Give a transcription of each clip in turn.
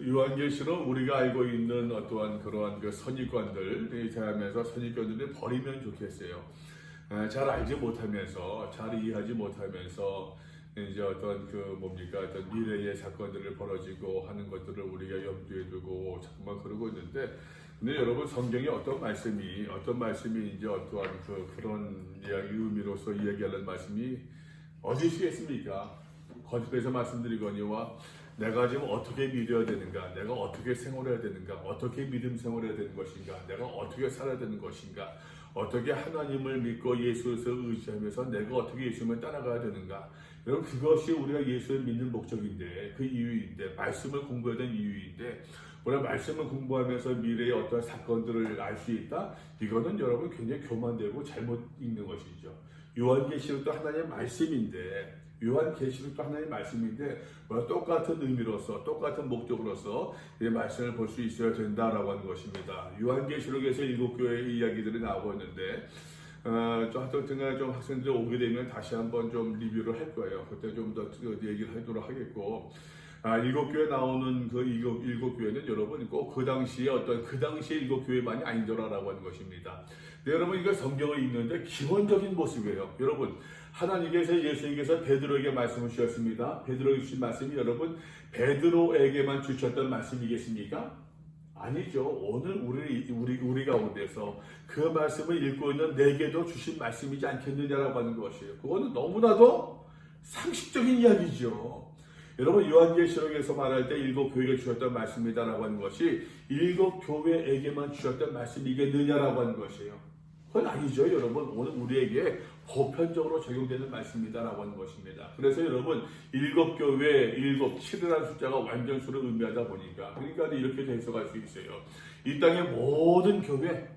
요한계시로 우리가 알고 있는 어떠한 그러한 그 선입관들에 대하면서 선입견들을 버리면 좋겠어요. 잘 알지 못하면서, 잘 이해하지 못하면서 이제 어떤 그 뭡니까 어떤 미래의 사건들을 벌어지고 하는 것들을 우리가 염두에 두고 자꾸만 그러고 있는데, 근데 여러분 성경에 어떤 말씀이 이제 어떠한 그런 의미로서 이야기하는 말씀이 어디 있겠습니까? 거듭해서 말씀드리거니와 내가 지금 어떻게 믿어야 되는가, 내가 어떻게 생활해야 되는가, 어떻게 믿음 생활해야 되는 것인가, 내가 어떻게 살아야 되는 것인가, 어떻게 하나님을 믿고 예수를 의지하면서 내가 어떻게 예수님을 따라가야 되는가. 여러분 그것이 우리가 예수를 믿는 목적인데, 그 이유인데, 말씀을 공부해야 되는 이유인데, 우리가 말씀을 공부하면서 미래의 어떤 사건들을 알 수 있다? 이거는 여러분 굉장히 교만되고 잘못 읽는 것이죠. 요한계시록도 하나님의 말씀인데, 요한계시록도 하나님의 말씀인데 똑같은 의미로서 똑같은 목적으로서 이 말씀을 볼 수 있어야 된다라고 하는 것입니다. 요한계시록에서 7교회의 이야기들이 나오고 있는데 좀 학생들 오게 되면 다시 한번 좀 리뷰를 할 거예요. 그때 좀 더 얘기를 하도록 하겠고, 7교회 나오는 그 7교회는 여러분 꼭 그 당시에 그 당시의 7교회만이 아니더라라고 하는 것입니다. 네, 여러분 이거 성경을 읽는데 기본적인 모습이에요. 여러분 하나님께서 예수님께서 베드로에게 말씀을 주셨습니다. 베드로에게 주신 말씀이 여러분 베드로에게만 주셨던 말씀이겠습니까? 아니죠. 오늘 우리 가운데서 그 말씀을 읽고 있는 내게도 주신 말씀이지 않겠느냐라고 하는 것이에요. 그거는 너무나도 상식적인 이야기죠. 여러분 요한계시록에서 말할 때 7교회에게 주셨던 말씀이다라고 하는 것이 7교회에게만 주셨던 말씀이겠느냐라고 하는 것이에요. 그건 아니죠. 여러분 오늘 우리에게 보편적으로 적용되는 말씀이다라고 하는 것입니다. 그래서 여러분 7교회, 7이라는 숫자가 완전수를 의미하다 보니까 그러니까 이렇게 해석할 수 있어요. 이 땅의 모든 교회에게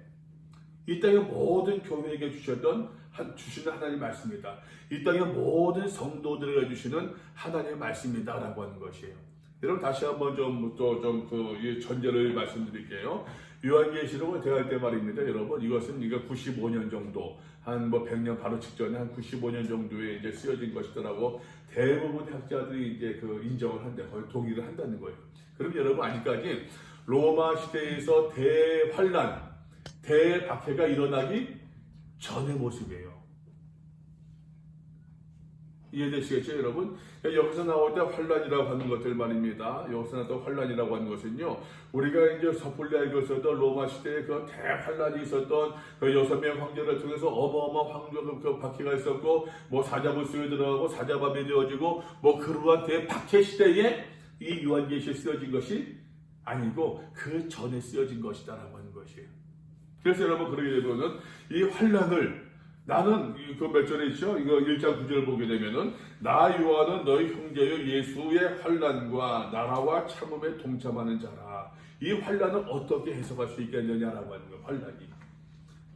주시는 하나님의 말씀이다. 이 땅의 모든 성도들에게 주시는 하나님의 말씀이다라고 하는 것이에요. 여러분 다시 한번 전제를 말씀드릴게요. 요한계시록을 대할 때 말입니다. 여러분 이것은 95년 정도 한 100년 바로 직전에 한 95년 정도에 이제 쓰여진 것이더라고 대부분 학자들이 이제 인정을 한다, 거의 동의를 한다는 거예요. 그럼 여러분 아직까지 로마 시대에서 대환란, 대박해가 일어나기 전의 모습이에요. 이해되시겠죠, 여러분? 여기서 나올 때 환란이라고 하는 것들 말입니다. 여기서 나올 때 환란이라고 하는 것은요, 우리가 이제 섣불리 알고 있었던 로마 시대에 그 대환란이 있었던 그 6명 황제를 통해서 어마어마한 황제 박해가 있었고, 사자굴 속에 들어가고 사자밤이 되어지고, 그러한 대박해 시대에 이 요한계시에 쓰여진 것이 아니고 그 전에 쓰여진 것이다라고 하는 것이에요. 그래서 여러분 그러게 되면은 이 환란을 나는 몇 절에 있죠? 이거 1장 9절을 보게 되면은 나 요한은 너희 형제요 예수의 환난과 나라와 참음에 동참하는 자라. 이 환난을 어떻게 해석할 수 있겠느냐라고 하는 거예요. 환난이.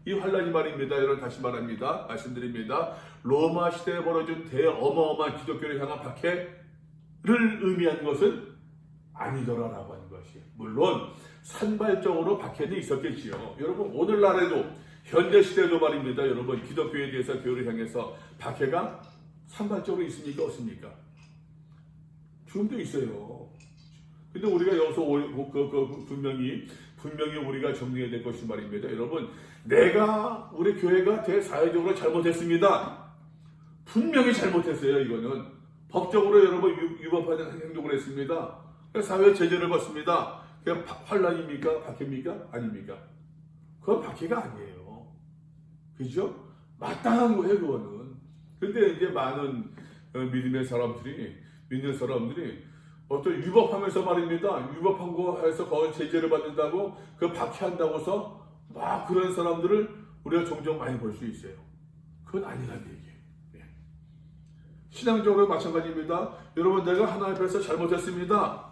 이 환난이 말입니다. 여러분 다시 말씀드립니다. 로마 시대에 벌어진 대어마어마한 기독교를 향한 박해를 의미한 것은 아니더라라고 하는 것이에요. 물론 산발적으로 박해는 있었겠지요. 여러분 오늘날에도 현대 시대도 말입니다. 여러분 기독교에 대해서 교회를 향해서 박해가 산발적으로 있습니까? 없습니까? 지금도 있어요. 근데 우리가 여기서 분명히 우리가 정리해야 될 것이 말입니다. 여러분 우리 교회가 대사회적으로 잘못했습니다. 분명히 잘못했어요. 이거는 법적으로 여러분 위법하는 행동을 했습니다. 사회 제재를 받습니다. 그게 환란입니까? 박해입니까? 아닙니까? 그건 박해가 아니에요. 그죠? 마땅한 거예요, 그거는. 근데 이제 많은 믿는 사람들이 어떤 위법하면서 말입니다. 위법한 거 해서 거기 제재를 받는다고 박해한다고서 그런 사람들을 우리가 종종 많이 볼 수 있어요. 그건 아니라는 얘기예요. 예. 신앙적으로 마찬가지입니다. 여러분 내가 하나님 앞에서 잘못했습니다.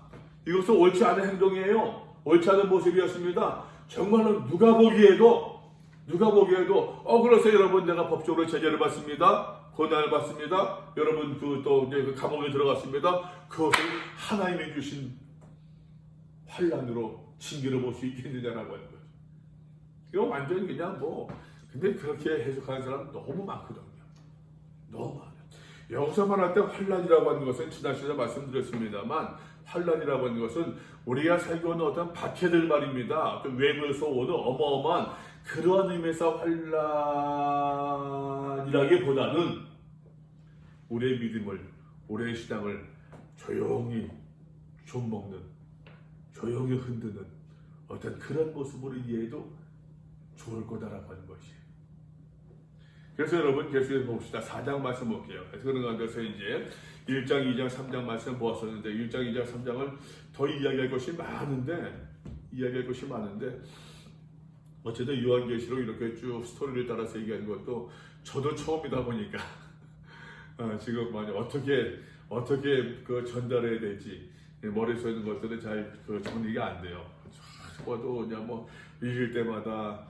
이것은 옳지 않은 행동이에요. 옳지 않은 모습이었습니다. 정말로 누가 보기에도 그래서 여러분 내가 법적으로 제재를 받습니다. 고난을 받습니다. 여러분 이제 감옥에 들어갔습니다. 그것을 하나님이 주신 환란으로 징계를 볼 수 있겠느냐라고 하는 거죠. 이건 완전히 근데 그렇게 해석하는 사람 너무 많거든요. 너무 많아요. 여기서 말할 때 환란이라고 하는 것은 지난 시간에 말씀드렸습니다만 환란이라고 하는 것은 우리가 살고 있는 어떤 박해들 말입니다. 또 외부에서 오는 어마어마한 그러한 의미에서 환란이라기보다는 우리의 믿음을, 우리의 신앙을 조용히 좀먹는, 조용히 흔드는 어떤 그런 모습으로 이해해도 좋을 거다라고 하는 것이에요. 그래서 여러분 계속해서 봅시다. 4장 말씀 볼게요. 그런 가운데서 이제 1장, 2장, 3장 말씀 보았었는데 1장, 2장, 3장을 더 이야기할 것이 많은데 어쨌든 요한계시록 이렇게 쭉 스토리를 따라서 얘기하는 것도 저도 처음이다 보니까 지금 어떻게 그 전달해야 될지 머릿속에 있는 것들은 잘 정리가 안 돼요. 봐도 그냥 뭐 읽을 때마다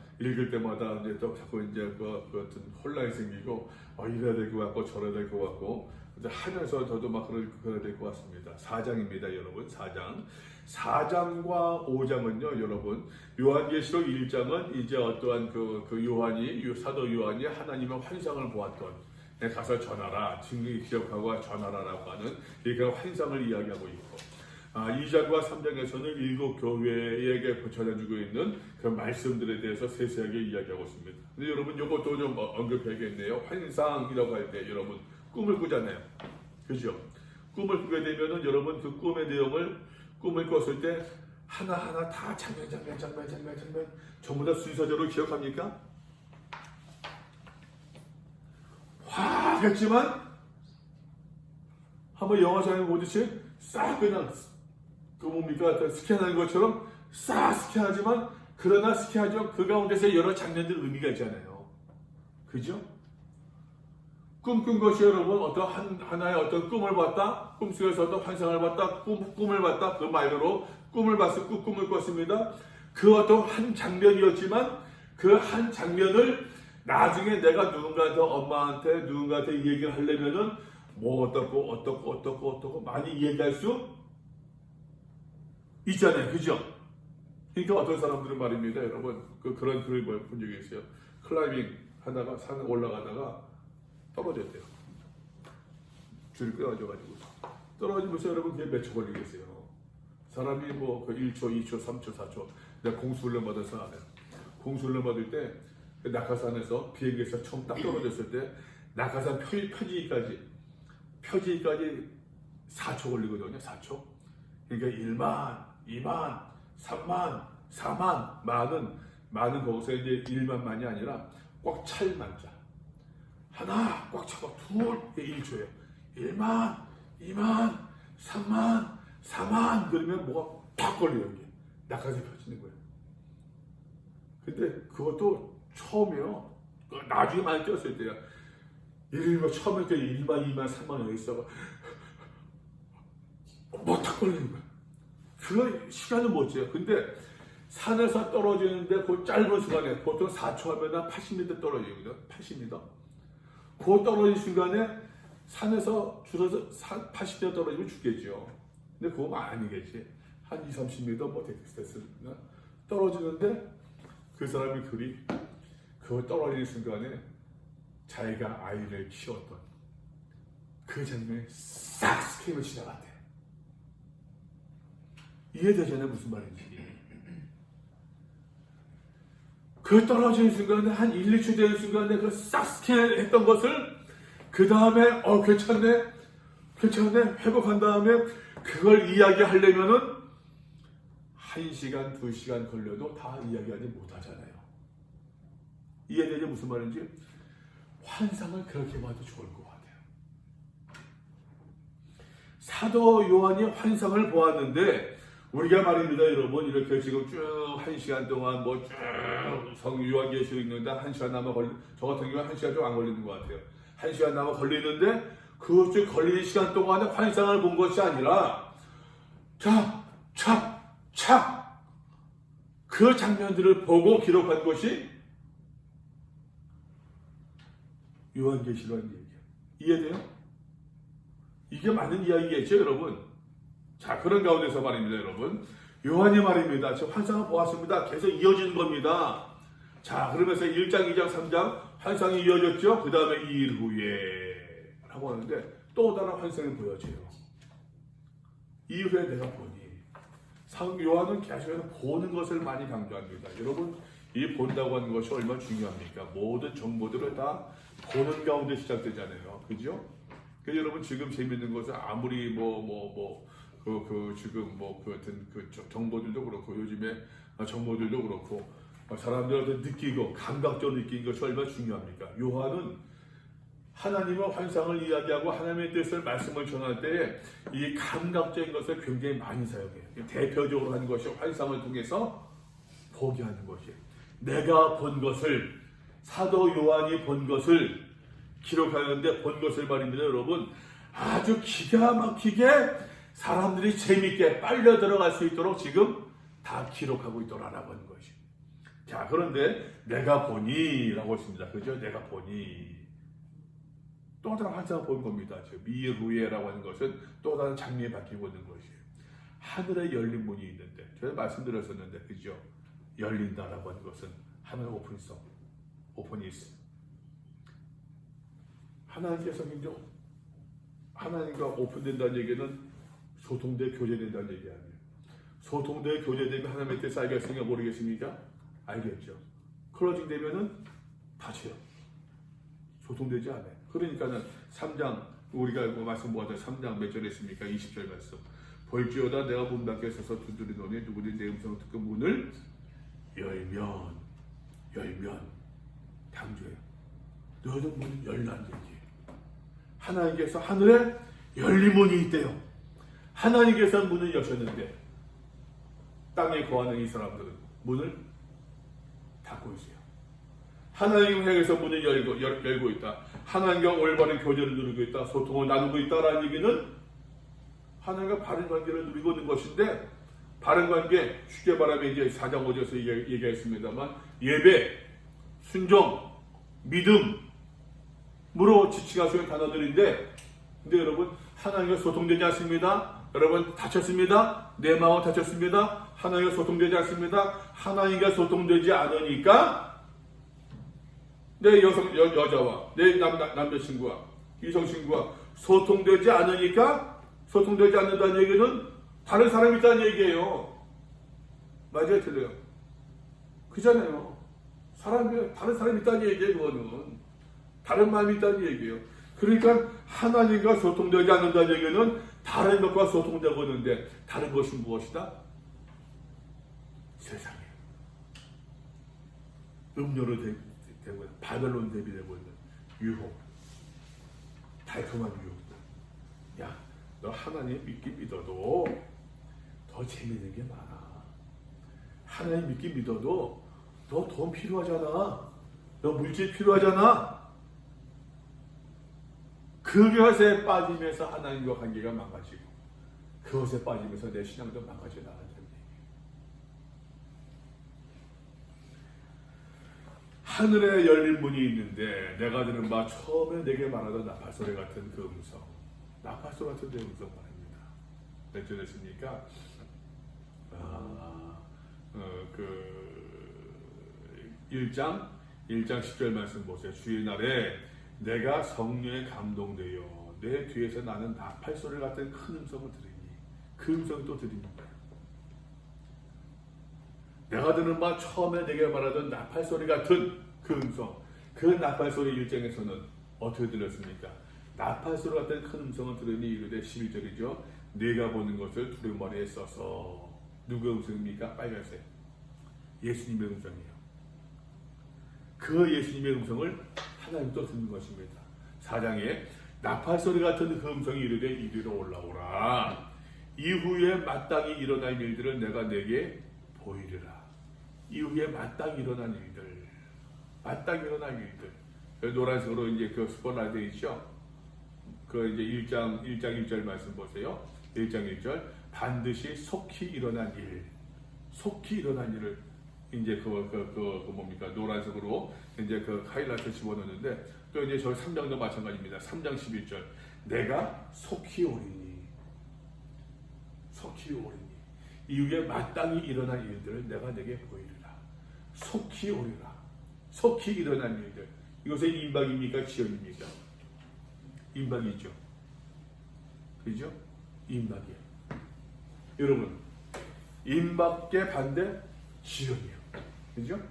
이제 또 자꾸 이제 그 어떤 혼란이 생기고 이래야 될 것 같고 저래야 될 것 같고 하면서 저도 막 그래야 될 것 같습니다. 4장입니다, 여러분. 4장과 5장은요, 여러분. 요한계시록 1장은 이제 어떠한 그 사도 요한이 하나님의 환상을 보았던 가서 전하라, 증거 기억하고 전하라라고 하는 그런 환상을 이야기하고 있고 2장과 3장에서는 7 교회에게 전해주고 있는 그 말씀들에 대해서 세세하게 이야기하고 있습니다. 근데 여러분 이것도 좀 언급해야겠네요. 환상이라고 할 때 여러분 꿈을 꾸잖아요. 그죠? 꿈을 꾸게 되면은 여러분 그 꿈의 내용을 꿈을 꿨을 때 하나하나 다 장면 전부 다 순서대로 기억합니까? 확 했지만 한번 영화상에 보듯이 싹 그냥 스캔하는 것처럼 싹 스캔하지만 그러나 스캔하죠. 그 가운데서 여러 장면들 의미가 있잖아요. 그죠? 꿈꾼 것이 여러분 하나의 어떤 꿈을 봤다. 꿈속에서 어떤 환상을 봤다. 꿈을 봤다. 그 말대로 꿈을 꿨습니다. 그 어떤 한 장면이었지만 그 한 장면을 나중에 내가 누군가한테 얘기를 하려면은 뭐 어떻고 많이 얘기할 수 있잖아요. 그죠? 그러니까 어떤 사람들은 말입니다. 여러분 그런 글을 본 적이 있어요. 클라이밍 하다가 산 올라가다가 떨어졌대요. 줄이 끊어져가지고 떨어지면서 여러분 그게 몇 초 걸리겠어요. 사람이 뭐 1초, 2초, 3초, 4초 내가 공수훈련 받아서 안 해요. 공수훈련 받을 때 낙하산에서 비행기에서 처음 딱 떨어졌을 때 낙하산 펴지기까지 4초 걸리거든요. 4초. 그러니까 1만, 2만, 3만, 4만, 만은 거기서 이제 1만만이 아니라 꽉 찰 만자. 하나 꽉 차고 둘 1초예요. 1만, 2만, 3만, 4만 그러면 뭐가 팍 걸려요. 이게 낙하산이 펴지는 거예요. 근데 그것도 처음이에요. 나중에 많이 뛰었을 때야. 예를 처음에 때 1만, 2만, 3만 여기 있어가 탁 걸리는 거야. 그 시간은 못 재요. 근데 산에서 떨어지는데 그 짧은 순간에 보통 4초 하면 한 80m 떨어지거든요. 80m. 그 떨어진 순간에 산에서 줄어서 80m 떨어지면 죽겠죠. 근데 그거 아니겠지. 한 20-30m 뭐 됐으나 떨어지는데 그 사람이 그 떨어지는 순간에 자기가 아이를 키웠던 그 장면이 싹 스케일을 지나갔대요. 이해되잖아요, 무슨 말인지. 그 떨어지는 순간에 한 1, 2초 되는 순간에 그 싹 스캔했던 것을 그 다음에 괜찮네 회복한 다음에 그걸 이야기하려면은 1시간, 2시간 걸려도 다 이야기하지 못하잖아요. 이해되죠? 무슨 말인지? 환상을 그렇게 봐도 좋을 것 같아요. 사도 요한이 환상을 보았는데 우리가 말입니다, 여러분. 이렇게 지금 쭉 1시간 동안 쭉 요한계시록 읽는데 1시간 남아 저 같은 경우는 1시간 좀 안 걸리는 것 같아요. 1시간 남아 걸리는데 그 쭉 걸리는 시간 동안에 환상을 본 것이 아니라 착 그 장면들을 보고 기록한 것이 요한계시록이라는 얘기예요. 이해돼요? 이게 맞는 이야기겠죠, 여러분? 자, 그런 가운데서 말입니다, 여러분. 요한이 말입니다. 저 환상을 보았습니다. 계속 이어지는 겁니다. 자, 그러면서 1장, 2장, 3장 환상이 이어졌죠? 그 다음에 2일 후에 하고 하는데 또 다른 환상이 보여져요. 이후에 내가 보니. 요한은 계속해서 보는 것을 많이 강조합니다. 여러분, 이 본다고 하는 것이 얼마나 중요합니까? 모든 정보들을 다 보는 가운데 시작되잖아요. 그죠? 그래서 여러분, 지금 재밌는 것은 아무리 지금 같은 정보들도 그렇고, 요즘에 정보들도 그렇고, 사람들한테 느끼고, 감각적으로 느끼는 것이 얼마나 중요합니까? 요한은 하나님의 환상을 이야기하고 하나님의 뜻을 말씀을 전할 때 이 감각적인 것을 굉장히 많이 사용해요. 대표적으로 하는 것이 환상을 통해서 보게 하는 것이에요. 내가 본 것을, 사도 요한이 본 것을 기록하는데, 본 것을 말입니다. 여러분, 아주 기가 막히게 사람들이 재밌게 빨려 들어갈 수 있도록 지금 다 기록하고 있더라라고 하는 것이. 자, 그런데 내가 보니 라고 했습니다. 그죠? 내가 보니. 또 다른 환상을 본 겁니다. 미루에라고 하는 것은 또 다른 장면이 바뀌고 있는 것이에요. 하늘에 열린 문이 있는데, 제가 말씀드렸었는데, 그죠? 열린다라고 하는 것은 하늘 오픈이스. 하나님께서 굉장히 하나님과 오픈된다는 얘기는 소통돼 교제된다는 얘기 아니에요. 소통돼 교제되면 하나님의 뜻을 알겠습니까? 모르겠습니까? 알겠죠. 클로징 되면은 닫혀요. 소통되지 않아요. 그러니까는 3장, 우리가 말씀 보았던 3장 몇 절에 있습니까? 20절 말씀. 볼지어다 내가 문 밖에 서서 두드리노니 누구든지 내 음성을 듣고 문을 열면 강조해요. 너희들 문을 열라는 얘기예요. 하나님께서 하늘에 열린 문이 있대요. 하나님께서 문을 여셨는데 땅에 거하는 이 사람들은 문을 닫고 있어요. 하나님을 향해서 문을 열고 있다. 하나님과 올바른 교제를 누리고 있다. 소통을 나누고 있다라는 얘기는 하나님과 바른 관계를 누리고 있는 것인데, 바른 관계, 쉽게 말하면 이제 4장 5절에서 얘기했습니다만, 예배, 순종, 믿음으로 지칭할 수 있는 단어들인데, 근데 여러분, 하나님과 소통되지 않습니다. 여러분, 다쳤습니다. 내 마음은 다쳤습니다. 하나님과 소통되지 않습니다. 하나님과 소통되지 않으니까 내 여자와 내 남자친구와 이성친구와 소통되지 않으니까, 소통되지 않는다는 얘기는 다른 사람이 있다는 얘기예요. 맞아요, 틀려요? 그잖아요. 다른 사람이 있다는 얘기예요. 그거는 다른 마음이 있다는 얘기예요. 그러니까 하나님과 소통되지 않는다는 얘기는 다른 것과 소통되고 있는데, 다른 것이 무엇이다? 세상에 음료로 되고 있는, 바벨론 대비되고 있는 유혹, 달콤한 유혹들. 야, 너 하나님 믿어도 더 재밌는 게 많아. 하나님 믿어도 너 돈 필요하잖아. 너 물질 필요하잖아. 그것에 빠지면서 하나님과 관계가 망가지고, 그것에 빠지면서 내 신앙도 망가져 나간다는 얘기. 하늘에 열린 문이 있는데 내가 들은 바 처음에 내게 말하던 나팔소리 같은 그 음성, 나팔소리 같은 내 음성 말입니다. 몇 절 했습니까? 1장 10절 말씀 보세요. 주의 날에 내가 성령에 감동되어 내 뒤에서 나는 나팔소리 같은 큰 음성을 들으니, 그 음성이 또 들립니다. 내가 듣는 바 처음에 내게 말하던 나팔소리 같은 그 음성, 그 나팔소리 1장에서는 어떻게 들렸습니까? 나팔소리 같은 큰 음성을 들으니 이르되 11절이죠. 내가 보는 것을 두루마리에 써서. 누구의 음성입니까? 빨간색. 예수님의 음성이에요. 그 예수님의 음성을 하나님 또 듣는 것입니다. 4장에 나팔소리 같은 그 음성이 이르되 이리로 올라오라. 이후에 마땅히 일어날 일들을 내가 내게 보이리라. 이후에 마땅히 일어난 일들, 마땅히 일어난 일들. 그 노란색으로 이제 그 스포라이드 있죠. 그 이제 1장 1절 말씀 보세요. 1장 1절 반드시 속히 일어난 일, 속히 일어난 일을 이제 뭡니까? 노란색으로 이제 그 하이라이트 집어넣는데, 또 이제 저희 3장도 마찬가지입니다. 3장 11절 내가 속히 오리니, 속히 오리니. 이후에 마땅히 일어난 일들을 내가 내게 보이리라. 속히 오리라. 속히 일어난 일들. 이것은 임박입니까? 지연입니까? 임박이죠. 그죠? 임박이에요. 여러분, 임박의 반대 지연이에요. 그죠?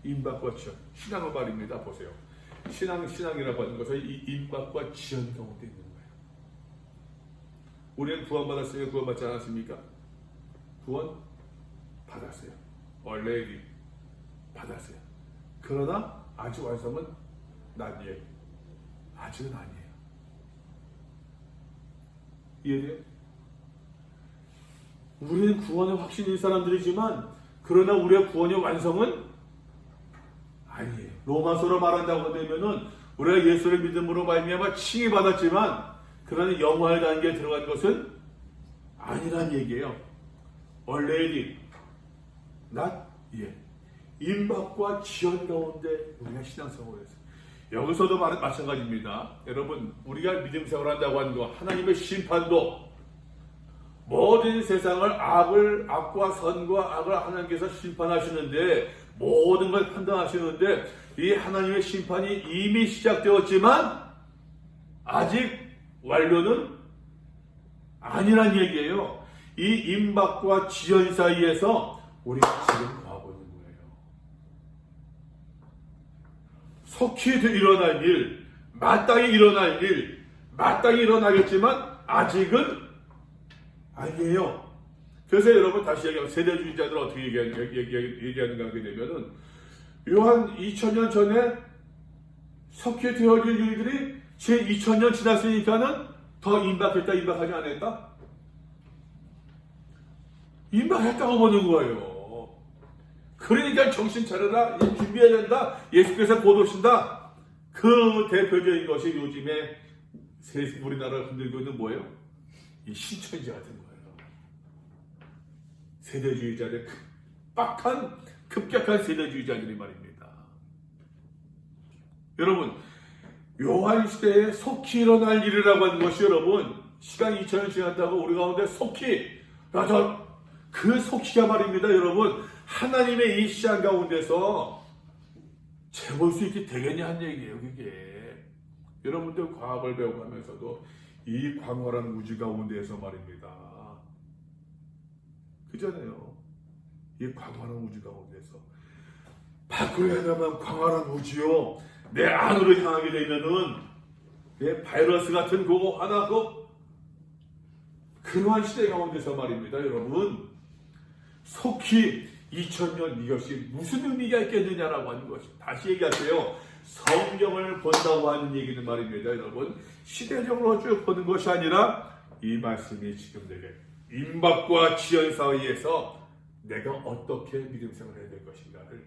임박과 지연. 신앙의 말입니다. 보세요. 신앙이라고 하는 것은 이 임박과 지연 가운데 있는 거예요. 우리는 구원받았으니까 구원받지 않았습니까? 구원 받았어요. already 받았어요. 그러나 아직 완성은 not yet. 아직은 아니에요. 이해돼요? 우리는 구원의 확신이 있는 사람들이지만 그러나 우리의 구원의 완성은 아니에요. 로마서로 말한다고 되면은 우리가 예수를 믿음으로 말미암아 칭의 받았지만 그러나 영화의 단계에 들어간 것은 아니란 얘기예요. already not yet. 임박과 지연 가운데 우리가 신앙생활을 했어요. 여기서도 마찬가지입니다. 여러분, 우리가 믿음 생활을 한다고 하는 거 하나님의 심판도 모든 세상을 악과 선과 악을 하나님께서 심판하시는데 모든 걸 판단하시는데 이 하나님의 심판이 이미 시작되었지만 아직 완료는 아니란 얘기예요. 이 임박과 지연 사이에서 우리가 지금 거하고 있는 거예요. 속히 일어날 일, 마땅히 일어날 일, 마땅히 일어나겠지만 아직은 아니에요. 그래서 여러분 다시 얘기하면 세대주의자들 어떻게 얘기하는가 하게 되면은 요한 2000년 전에 속히 되어질 일들이 제 2000년 지났으니까는 더 임박했다, 임박하지 않았다? 임박했다고 보는 거예요. 그러니까 정신 차려라, 준비해야 된다, 예수께서 곧 오신다. 그 대표적인 것이 요즘에 우리나라를 흔들고 있는 뭐예요? 이 신천지 같은 거예요. 세대주의자들, 급격한 세대주의자들이 말입니다. 여러분, 요한 시대에 속히 일어날 일이라고 하는 것이 여러분, 시간 2000년 지났다고 우리 가운데 속히, 그 속히가 말입니다. 여러분, 하나님의 이 시간 가운데서 재볼 수 있게 되겠냐 한 얘기예요, 그게. 여러분들 과학을 배우고 하면서도 이 광활한 우주 가운데에서 말입니다. 그잖아요. 이 광활한 우주 가운데서 밖으로 향하면 광활한 우주요. 내 안으로 향하게 되면은 내 바이러스 같은 그거 하나 그러한 시대 가운데서 말입니다. 여러분, 속히 2000년 이것이 무슨 의미가 있겠느냐라고 하는 것이 다시 얘기하세요. 성경을 본다고 하는 얘기는 말입니다. 여러분, 시대적으로 쭉 보는 것이 아니라 이 말씀이 지금 내게 임박과 지연 사이에서 내가 어떻게 믿음 생활을 해야 될 것인가를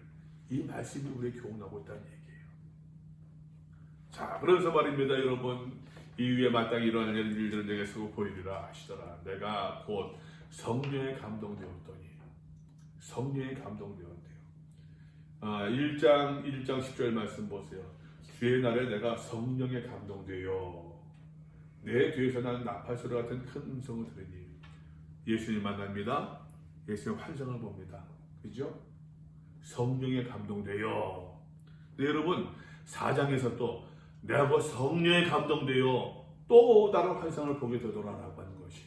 이 말씀이 우리에게 교훈하고 있다는 얘기예요. 자, 그래서 말입니다. 여러분, 이 위에 마땅히 일어날 일들을 내게 쓰고 보이리라 하시더라. 내가 곧 성령에 감동되었더니 성령에 감동되었대요. 1장 10절 말씀 보세요. 주의 날에 내가 성령에 감동되어 내 뒤에서 나는 나팔소리 같은 큰 음성을 들으니 예수님 만납니다. 예수님 환상을 봅니다. 그죠? 성령에 감동되어. 네, 여러분 4장에서 또 내가 성령에 감동되어 또 다른 환상을 보게 되더라라고 하는 것이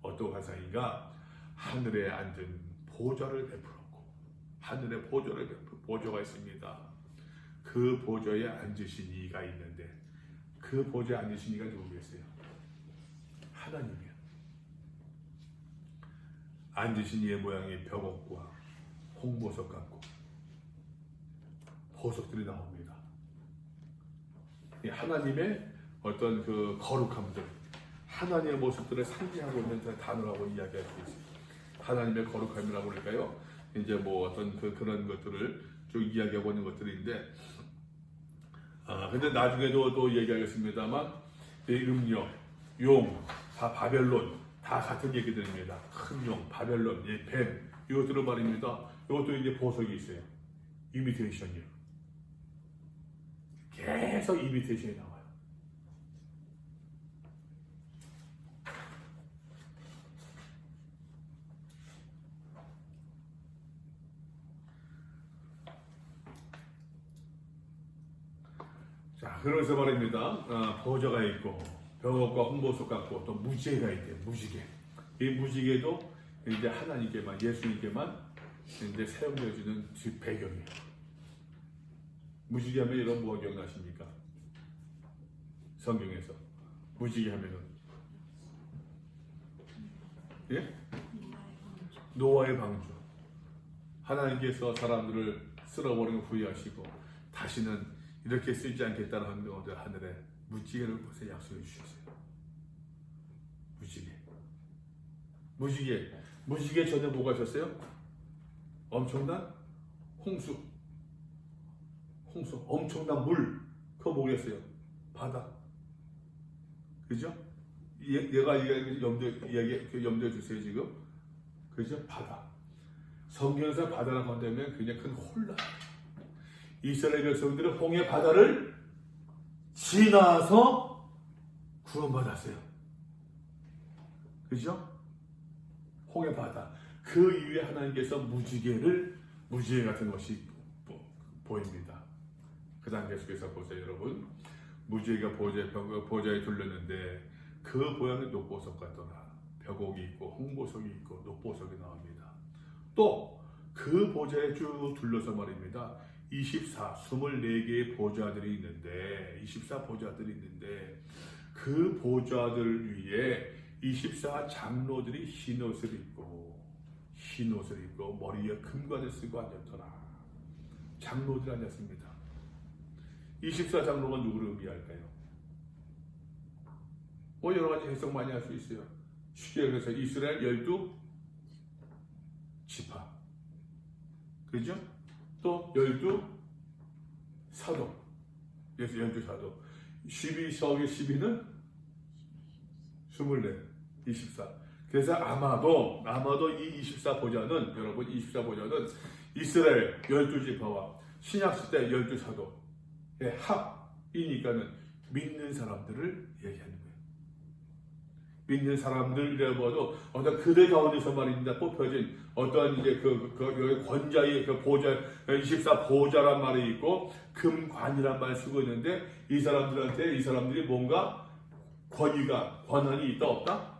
어떤 환상인가? 하늘에 앉은 보좌를 베풀었고 하늘에 보좌가 있습니다. 그 보좌에 앉으신 이가 있는데 그 보좌에 앉으신 이가 누구겠어요? 하나님이요. 앉으신 이의 모양이 벽옥과 홍보석 같고 보석들이 나옵니다. 하나님의 어떤 그 거룩함들, 하나님의 모습들을 상징하고 있는 단어라고 이야기할 수 있습니다. 하나님의 거룩함이라고 그럴까요? 이제 뭐 어떤 그런 것들을 쭉 이야기하고 있는 것들인데, 근데 나중에도 또 얘기하겠습니다만, 음력, 용, 다 바벨론, 다 같은 얘기들입니다. 큰 용, 바벨론, 뱀, 이것들은 말입니다. 이것도 이제 보석이 있어요. 이미테이션이요. 계속 이미테이션이 나와요. 자, 그러면서 말입니다. 보좌가 있고 벽옥과 홍보석 갖고 또 무지개가 있대요. 무지개. 이 무지개도 이제 하나님께만, 예수님께만 이제 사용되어지는 배경이에요. 무지개 하면 이런 뭐 기억나십니까? 성경에서 무지개 하면은 예? 노아의 방주. 하나님께서 사람들을 쓸어버리고 후회하시고 다시는 이렇게 쓰지 않겠다는 하늘에 무지개를 곳에 약속해 주셨어요. 무지개 전에 뭐가 있었어요? 엄청난 홍수, 엄청난 물. 그거 뭐겠어요? 바다. 그죠? 얘가 염두에 주세요 지금. 그죠? 바다. 성경에서 바다라고 한다면 굉장히 큰 혼란. 이스라엘 백성들은 홍해 바다를 지나서 구원받았어요. 그죠? 홍해 바다. 그 이후에 하나님께서 무지개 같은 것이 보입니다. 그 다음 계속해서 보세요, 여러분. 무지개가 보좌에 둘렀는데 그 모양은 녹보석 같더라. 벽옥이 있고 홍보석이 있고 녹보석이 나옵니다. 또 그 보좌에 쭉 둘러서 말입니다. 24개의 보좌들이 있는데 그 보좌들 위에 24 장로들이 흰 옷을 입고 머리에 금관을 쓰고 앉았더라. 장로들이 앉았습니다. 24 장로가 누구를 의미할까요? 여러 가지 해석 많이 할 수 있어요. 쉽게 그래서 이스라엘 12지파, 그죠? 또 12사도, 12사도. 12석의 12는 24, 24. 그래서 아마도 이 24보좌는, 여러분, 24보좌는 이스라엘 12지파와 신약시대 12사도의 합이니까는 믿는 사람들을 얘기하는 거예요. 믿는 사람들이라고 봐도 어떤 그들 가운데서 말입니다. 뽑혀진 어떠한 이제 그 권자의 그 보좌, 24보좌란 말이 있고 금관이란 말 쓰고 있는데 이 사람들이 뭔가 권한이 있다 없다?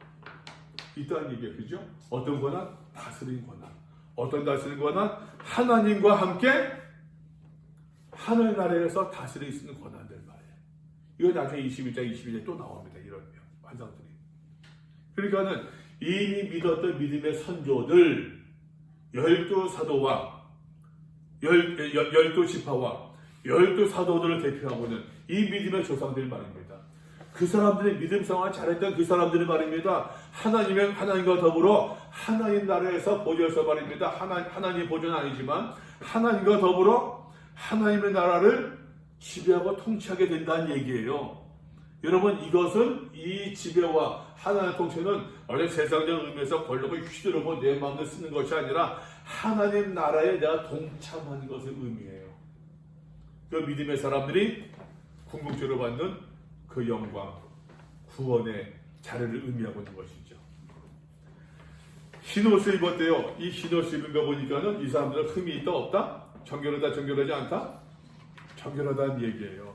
있다는 얘기예요. 그죠? 어떤 권한? 다스린 권한. 어떤 다스린 권한? 하나님과 함께 하늘나라에서 다스릴 수 있는 권한들 말이에요. 이거 나중에 21장, 22장에 또 나옵니다. 이런 환상들이. 그러니까는 이미 믿었던 믿음의 선조들 12사도와 12지파와 12사도들을 대표하고는 이 믿음의 조상들 말입니다. 그 사람들의 믿음 생활 잘했던 그 사람들이 말입니다. 하나님과 더불어 하나님 나라에서 보좌에서 말입니다. 하나님 보좌는 아니지만 하나님과 더불어 하나님의 나라를 지배하고 통치하게 된다는 얘기예요. 여러분, 이것은 이 지배와 하나님의 통치는 원래 세상적 의미에서 권력을 휘두르고 내 마음을 쓰는 것이 아니라 하나님 나라에 내가 동참하는 것을 의미해요. 그 믿음의 사람들이 궁극적으로 받는 그 영광, 구원의 자리를 의미하고 있는 것이죠. 흰옷을 입었대요. 이 흰옷을 입은 거 보니까는 이 사람들은 흠이 있다 없다? 정결하다 정결하지 않다? 정결하다는 얘기예요.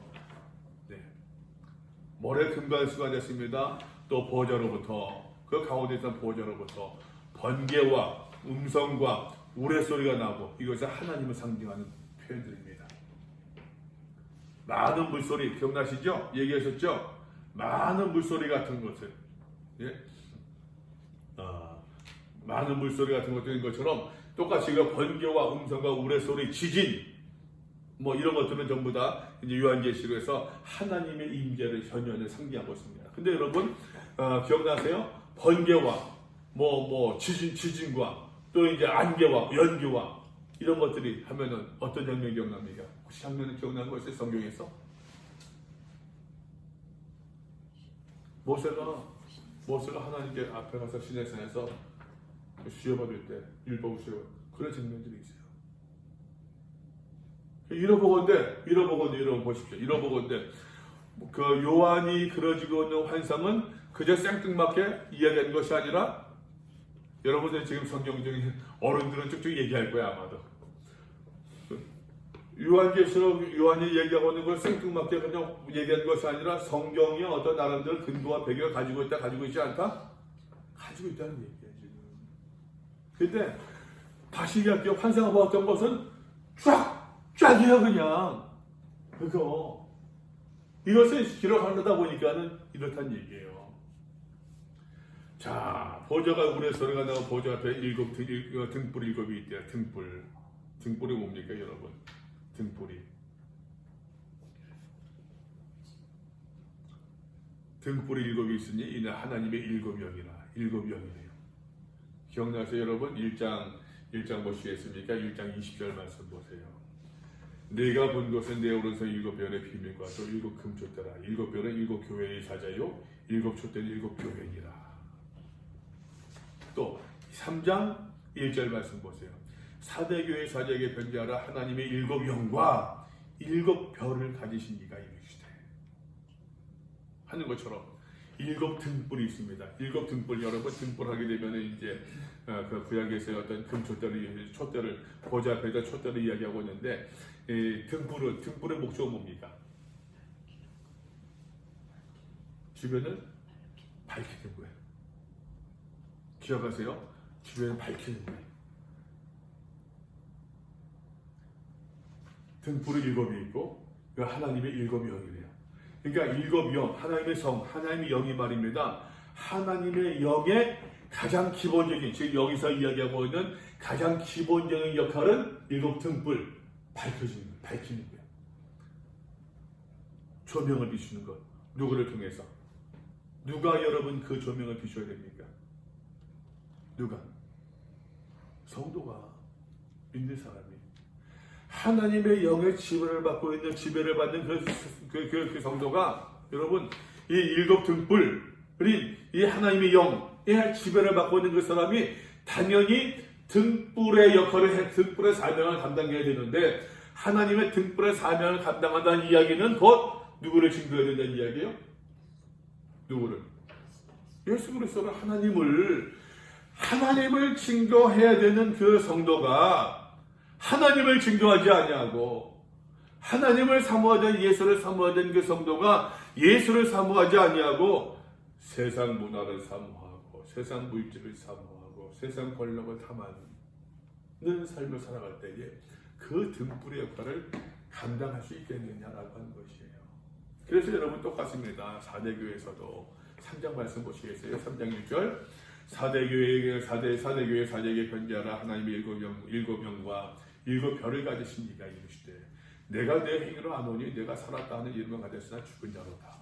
모래 금관 수가 됐습니다. 또 보좌로부터 그 가운데 있던 보좌로부터 번개와 음성과 우레소리가 나고 이것은 하나님을 상징하는 표현들입니다. 많은 물소리 기억나시죠? 얘기하셨죠? 많은 물소리 같은 것을 많은 물소리 같은 것들인 것처럼 똑같이 그 번개와 음성과 우레소리, 지진 뭐 이런 것들은 전부 다 이제 요한계시록에서 하나님의 임재를 현현을 상징하고 있습니다. 근데 여러분 기억나세요? 번개와 지진과 또 이제 안개와 연기와 이런 것들이 하면은 어떤 장면이 기억납니까? 혹시 장면이 기억나는 거 있어요? 성경에서? 모세가 하나님께 앞에 가서 시내산에서 시험받을 때 율법 시험 그런 장면들이 있어요. 잃어보건대 보십시오. 잃어보건대 그 요한이 그려지고 있는 환상은 그저 생뚱맞게 이야기하는 것이 아니라 여러분들 지금 성경적인 어른들은 쭉쭉 얘기할 거야 아마도. 요한계시록 요한이 얘기하고 있는 걸 생뚱맞게 그냥 얘기한 것이 아니라 성경이 어떤 나름대로 근거와 배경을 가지고 있다, 가지고 있지 않다? 가지고 있다는 얘기예요, 지금. 근데 다시 얘기할게요. 환상을 보았던 것은 쫙이에요, 그냥. 그거. 이것을 기록하려다 보니까는 이렇단 얘기예요. 자, 보좌가 울의 소리가 나고 보좌 앞에 등불 일곱이 있대요. 등불이 뭡니까, 여러분? 등불이 일곱이 있으니 이는 하나님의 일곱 영이래요. 기억나세요, 여러분? 1장 보시겠습니까? 1장 20절 말씀 보세요. 내가 본 것은 내 오른손 일곱 별의 비밀과 또 일곱 금촛대라. 일곱 별은 일곱 교회의 사자요, 일곱 촛대는 일곱 교회니라. 또 3장 1절 말씀 보세요. 사대 교회 사자에게 변제하라. 하나님의 일곱 영과 일곱 별을 가지신 이가 이르시되 하는 것처럼 일곱 등불이 있습니다. 일곱 등불, 여러분 등불하게 되면 이제 그 구약에서의 어떤 촛대를 보좌 앞에다 촛대를 이야기하고 있는데, 등불의 목적은 뭡니까? 주변을 밝히는 거예요. 기억하세요? 주변을 밝히는 거예요. 등불이 일곱이 있고 하나님의 일곱 영이래요. 그러니까 일곱 영, 하나님의 성, 하나님의 영이 말입니다. 하나님의 영의 가장 기본적인, 지금 여기서 이야기하고 있는 가장 기본적인 역할은 일곱 등불, 밝히는 거예요. 조명을 비추는 것. 누구를 통해서? 누가 여러분 그 조명을 비춰야 됩니까? 누가? 성도가, 믿는 사람이. 하나님의 영의 지배를 받고 있는, 지배를 받는 그 성도가, 여러분, 이 일곱 등불이 이 하나님의 영의 지배를 받고 있는 그 사람이 당연히 등불의 역할을 등불의 사명을 감당해야 되는데, 하나님의 등불의 사명을 감당한다는 이야기는 곧 누구를 증거해야 된다는 이야기예요? 누구를? 예수 그리스도를, 하나님을 증거해야 되는 그 성도가 하나님을 증거하지 아니하고, 하나님을 사모하던, 예수를 사모하던 그 성도가 예수를 사모하지 아니하고 세상 문화를 사모하고 세상 물질을 사모하고 세상 권력을 탐하는 삶을 살아갈 때에 그 등불의 역할을 감당할 수 있겠느냐라고 하는 것이에요. 그래서 여러분 똑같습니다. 4대 교회에서도 3장 말씀 보시겠어요? 3장 6절. 4대 교회 사제에게 변제하라. 하나님의 일곱 영과 일곱 별을 가지신 이가 이르시되 내가 내 행위로 안 오니 내가 살았다 하는 이름을 가졌으나 죽은 자로다.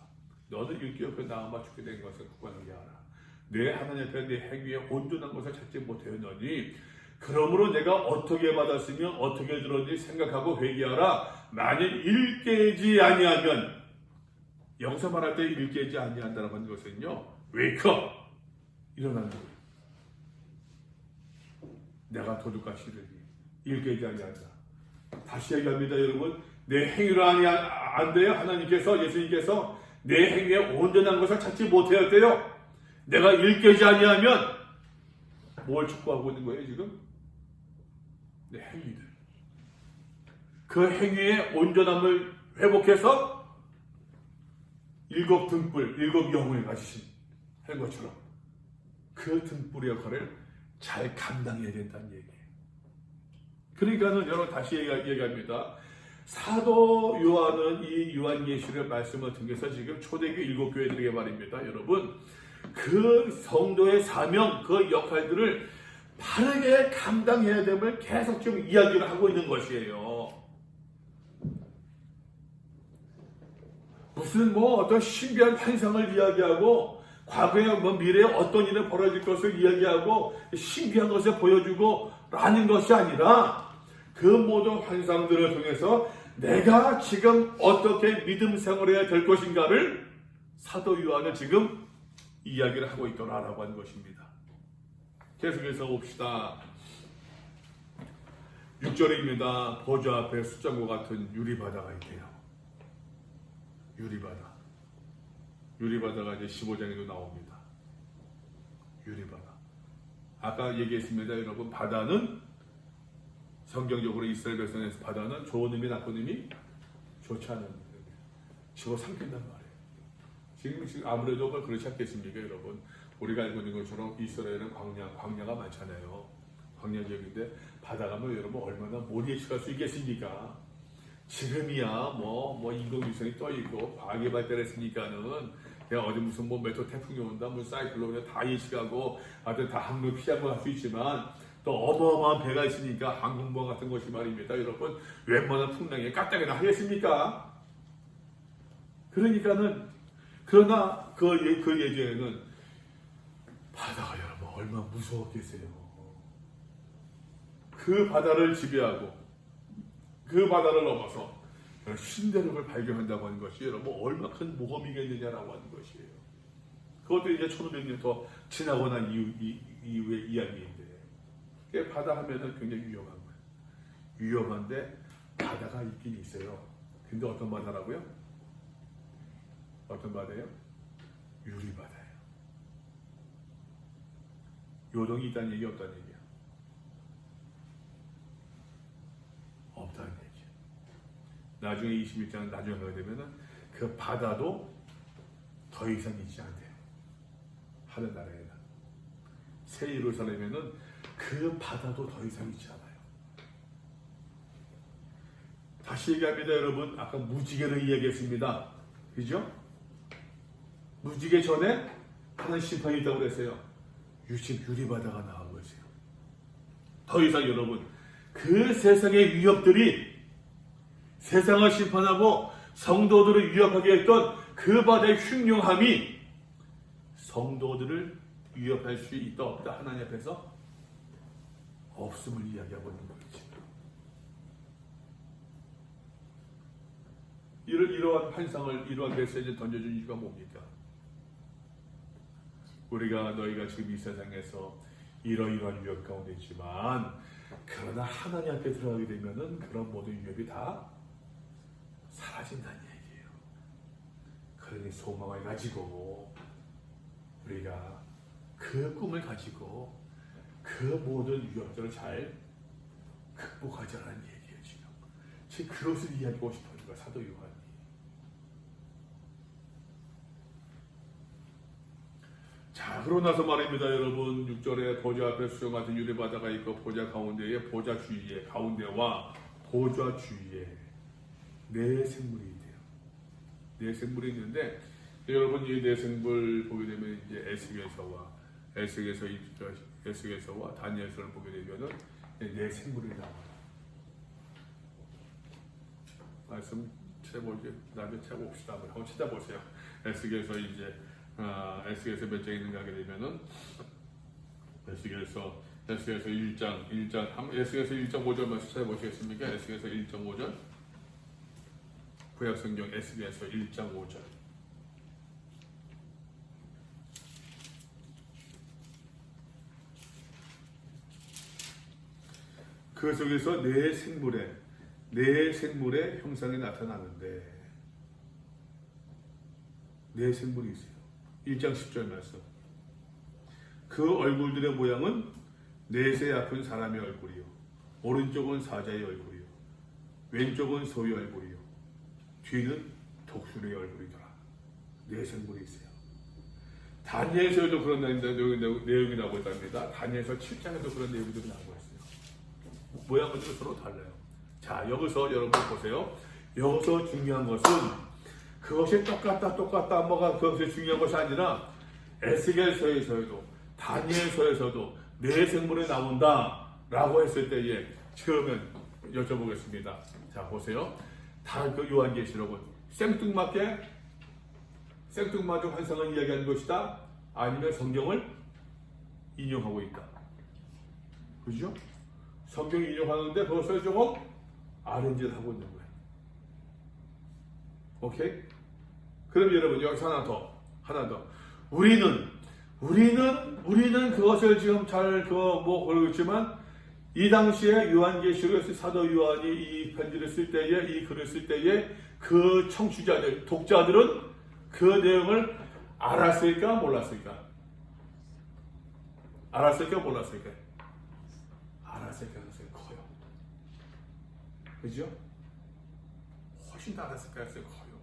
너는 일깨어 나아마 죽게 된 것을 굳건하게 하라. 내 하나님 앞에 내 행위에 온전한 것을 찾지 못하였느니 그러므로 내가 어떻게 받았으며 어떻게 들었는지 생각하고 회개하라. 만일 일깨지 아니하면, 여기서 말할 때 일깨지 아니한다는 하는 것은요, 웨이크업, 일어나는 거예요. 내가 도둑같이 이르니 일깨지 아니한다. 다시 얘기합니다, 여러분. 내 행위로 안 돼요. 하나님께서, 예수님께서 내 행위에 온전한 것을 찾지 못하였대요. 내가 일깨지 아니하면 뭘 촉구하고 있는 거예요, 지금? 내 행위들. 그 행위의 온전함을 회복해서 일곱 등불, 일곱 영을 가지신 한 것처럼 그 등불의 역할을 잘 감당해야 된다는 얘기예요. 그러니까는 여러분 다시 얘기합니다. 사도 요한은 이 요한계시록 말씀을 통해서 지금 초대교회 일곱 교회들에게 말입니다. 여러분, 그 성도의 사명, 그 역할들을 바르게 감당해야 됨을 계속 좀 이야기를 하고 있는 것이에요. 무슨 어떤 신비한 환상을 이야기하고 과거에 미래에 어떤 일이 벌어질 것을 이야기하고 신비한 것을 보여주고 라는 것이 아니라 그 모든 환상들을 통해서 내가 지금 어떻게 믿음 생활을 해야 될 것인가를 사도 요한은 지금 이야기를 하고 있더라라고 하는 것입니다. 계속해서 봅시다. 6절입니다. 보좌 앞에 숫장과 같은 유리바다가 있대요. 유리바다가 이제 15장에도 나옵니다. 유리바다. 아까 얘기했습니다. 여러분, 바다는 성경적으로 이스라엘 백성에서 바다는 좋은 의미 나쁜 의미 좋지 않은 의미 집어삼킨단 말이에요. 지금 아무래도 그렇지 않겠습니까 여러분? 우리가 알고 있는 것처럼 이스라엘은 광야가 많잖아요. 광야 지역인데 바다 가면 여러분 얼마나 못 예측할 수 있겠습니까? 지금이야 뭐 인공위성이 떠 있고 과학이 발달했으니까는 그냥 어디 무슨 메토 태풍이 온다, 사이클론에 다 예측하고 하여튼 다 항로 피하고 할 수 있지만 또 어마어마한 배가 있으니까 항공모함 같은 것이 말입니다. 여러분 웬만한 풍랑에 까딱이나 하겠습니까? 그러나 그 예전에는 바다가 여러분 얼마나 무서웠겠어요. 그 바다를 지배하고 그 바다를 넘어서 신대륙을 발견한다고 하는 것이 여러분 얼마나 큰 모험이겠느냐라고 하는 것이에요. 그것도 이제 1500년 더 지나고 난 이후의 이야기인데 바다 하면은 굉장히 위험한 거예요. 위험한데 바다가 있긴 있어요. 근데 어떤 바다라고요? 어떤 바다예요? 유리바다예요. 요동이 있다는 얘기 없다는 얘기야? 없다는 얘기야. 나중에 21장 나중에 가게 되면은 그 바다도 더 이상 있지 않대요. 하늘나라에는. 새 예루살렘에는 그 바다도 더 이상 있지 않아요. 다시 얘기합니다 여러분. 아까 무지개를 이야기했습니다. 그죠? 무지개 전에 하는 심판이 있다고 그랬어요. 유리바다가 나온 거죠. 더 이상 여러분 그 세상의 위협들이 세상을 심판하고 성도들을 위협하게 했던 그 바다의 흉흉함이 성도들을 위협할 수 있다 없다 하나님 앞에서 없음을 이야기하고 있는 거죠. 이러한 환상을 이러한 메시지를 던져준 이유가 뭡니까? 너희가 지금 이 세상에서 이러이러한 위협 가운데 있지만 그러나 하나님 앞에 들어가게 되면은 그런 모든 위협이 다 사라진다는 얘기예요. 그러니 소망을 가지고 우리가 그 꿈을 가지고 그 모든 위협들을 잘 극복하자는 얘기예요. 지금 그것을 이야기하고 싶어요. 사도 요한이. 자, 그러고 나서 말입니다, 여러분. 6절에 보좌 앞에 수정 같은 유리바다가 있고 보좌 가운데에 보좌 주위에 가운데와 보좌 주위에 네 생물이 있대요. 네 생물이 있는데 여러분 이 네 생물 보게 되면 이제 에스겔서와 다니엘서를 보게 되면은 네 생물이 나와요. 말씀 나중에 찾아봅시다. 한번 찾아보세요. 에스겔서 에스겔서 몇 장에 있는가 하게 되면은 에스겔서 1장 에스겔서 1장 5절 말씀 찾아보시겠습니까? 에스겔서 1장 5절 구약성경 에스겔서 1장 5절 그 속에서 네 생물의 형상이 나타나는데 네 생물이 있어요. 1장 10절 말씀. 그 얼굴들의 모양은 넷의 아픈 사람의 얼굴이요. 오른쪽은 사자의 얼굴이요. 왼쪽은 소의 얼굴이요. 뒤는 독수리의 얼굴이더라. 네 생물이 있어요. 다니엘서에도 그런 내용이 나오고 있답니다. 다니엘서 7장에도 그런 내용들이 나오고 있어요. 모양들이 서로 달라요. 자, 여기서 여러분 보세요. 여기서 중요한 것은 그것이 똑같다 그것이 중요한 것이 아니라 에스겔서에서도 다니엘서에서도 네 생물이 나온다라고 했을 때에 처음엔 여쭤보겠습니다. 자, 보세요. 다 그 요한계시록은 생뚱맞은 환상을 이야기하는 것이다? 아니면 성경을 인용하고 있다? 그죠? 성경 인용하는데 그것을 조금 아렌지를 하고 있는 거예요. 오케이? 그럼 여러분 여기서 하나 더. 우리는 그것을 지금 잘 모르고 있지만 이 당시에 요한계시록에서 사도 요한이 이 편지를 쓸 때에 이 글을 쓸 때에 그 청취자들, 독자들은 그 내용을 알았을까 몰랐을까? 알았을 가능성이 커요. 그죠? 훨씬 나았을 가능성이 커요.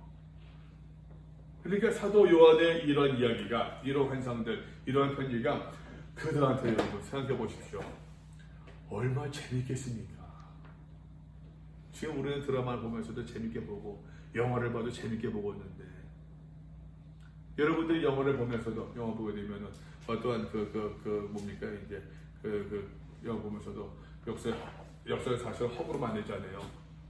그러니까 사도 요한의 이런 이야기가, 이런 환상들, 이러한 편지가 그들한테 여러분 생각해 보십시오. 얼마나 재밌겠습니까? 지금 우리는 드라마를 보면서도 재밌게 보고 영화를 봐도 재밌게 보고 있는데, 여러분들이 영화를 보면서도, 영화 보게 되면은 어떠한 뭡니까 이제 영화 보면서도 역사를 사실 허구로 만들잖아요.